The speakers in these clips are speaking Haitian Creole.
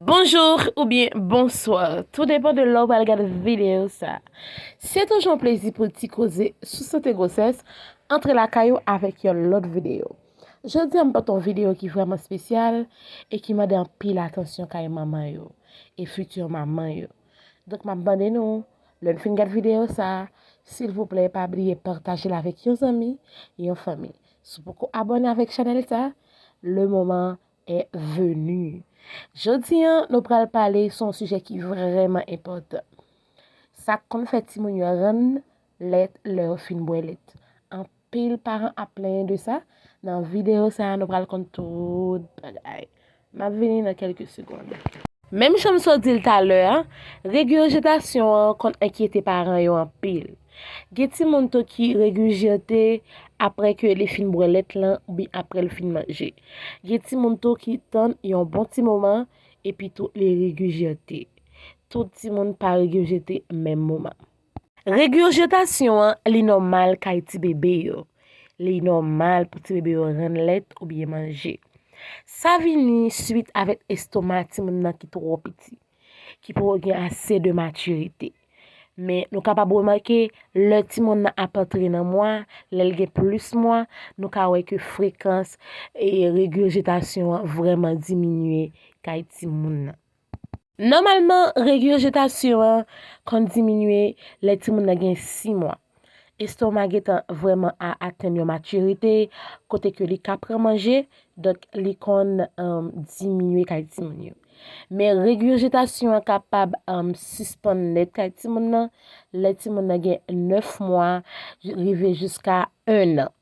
Bonjour ou bien bonsoir, tout dépend de l'heure où vous regardez la vidéo ça. C'est toujours un plaisir pour te causer sous cette grossesse entre la caillou avec une autre vidéo. Je dis un peu ton vidéo qui est vraiment spéciale et qui m'a donné pile attention à maman yo et future maman yo. Donc m'a demandé nous, le fin de vidéo ça, s'il vous plaît pas oublier partager avec vos amis et vos famille. Si vous abonnez avec chaîne ça, le moment est venu. Jodi nous allons parler sur un sujet qui est vraiment important. Ça qu'on fait ti moun yo ren let leur fin boilet. En pile parents a plein de ça. Dans vidéo ça nous allons compte tout bagay. M'a venir dans quelques secondes. Même comme je dit tout à l'heure, régurgitation qu'on inquiète parents yo en pile. Geti moun to qui régurgité après que les fin boilet là ou bien après le fin manger. Geti moun to qui tend yon bon petit moment et puis tout les régurgiter. Tout petit monde pas régurgiter même moment. Régurgitation li normal kay ti bébé yo. Li normal pour ti bébé yo ren let ou bien manger. Ça vini suite avec estomac ti moun nan qui trop petit, qui pour gen assez de maturité. Mais nous capable remarquer le ti moun nan apentrer dans moi, l'el gen plus moi, nous ka wè que fréquence et régurgitation vraiment diminuer kay ti moun nan. Normalement, régurgitation quand diminue les ti moun nan gen 6 mois. Estomac est vraiment à atteindre maturité, côté que li ka prend manger, donc li kon diminuer kay ti moun yo. Mais régurgitation est capable suspendre net kay ti moun nan, les ti moun nan gen 9 mois, rive jusqu'à 1 an.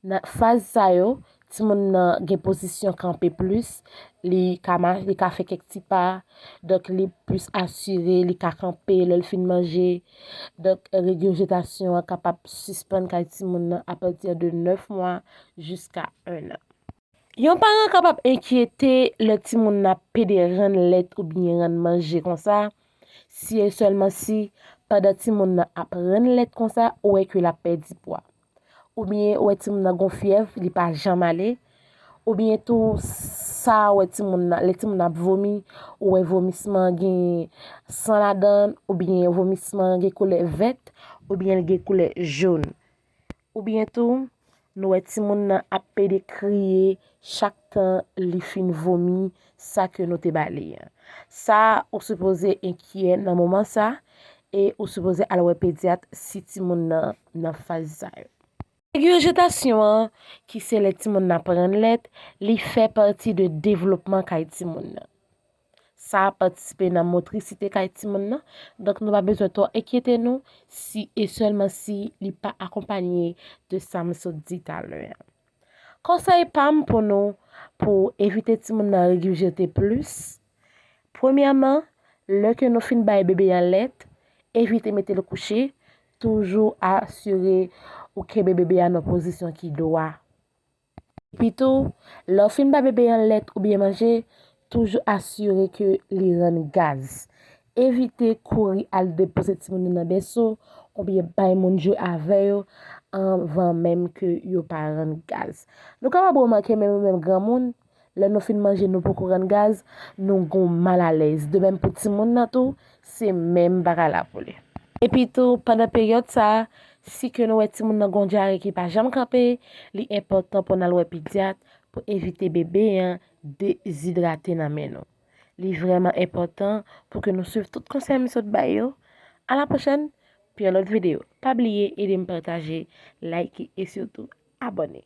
Dans phase sa yo, ti moun nan gen position camper plus, li ka fait quelques petits pas, donc li plus assuré, li ka camper, le fin manger. Donc régurgitation est capable suspendre kay ti moun nan à partir de 9 mois jusqu'à 1 an. Yon parent capable inquiéter le ti moun nan pédé ren let ou bien ren manger comme ça, si et seulement si pendant ti moun nan ap ren let comme ça ou que la perdi poids. Ou bien ou ti moun nan gon fièvre, li pa jam aller, ou bien tout ça ou ti moun nan, le ti moun nan vomi, ou vomissement gen sang la donne, ou bien vomissement gen couleur verte, ou bien gen couleur jaune. Ou bien tout nous ti moun nan ap pédé crier chaque temps li fin vomi, ça que nous te balé. Ça ou supposé inquiet dans moment ça et ou supposé aller pédiatre si ti moun nan phase ça. Régurgitation qui c'est les ti moun nan prend let, li fait partie de développement kay ti moun nan. Ça a participé dans motricité kay ti moun nan. Donc nous pas besoin de inquiéter nous si et seulement si li pas accompagné de ça me so dit à l'heure. Conseil pam pour nous pour éviter ti moun nan régurgiter plus. Premièrement, le que nous fin bay bébé en lait, éviter mettre le coucher, toujours assurer ou que bébé en position qui doit. Puis tout, le fin bay bébé en lait ou bien manger, toujours assurer que li ren gaz. Éviter courir à déposer ti moun nan berceau ou bien bay moun jouer avec yo avant même que yo pa ren gaz. Nous capable remarquer même grand monde, le nous fin manger nous pour ren gaz, nous gon mal à l'aise. De même pour ti moun nan tout, c'est même bagay la pour lui. Et puis tout pendant période ça, si que nous ti moun nan gon diarrhée qui pas jamais camper, li important pour aller pédiatre pour éviter bébé déshydraté dans men. Li vraiment important pour que nous suivions tout conseil monsieur de bayo. À la prochaine pour une autre vidéo. Pas oublier et de me partager, liker et surtout abonner.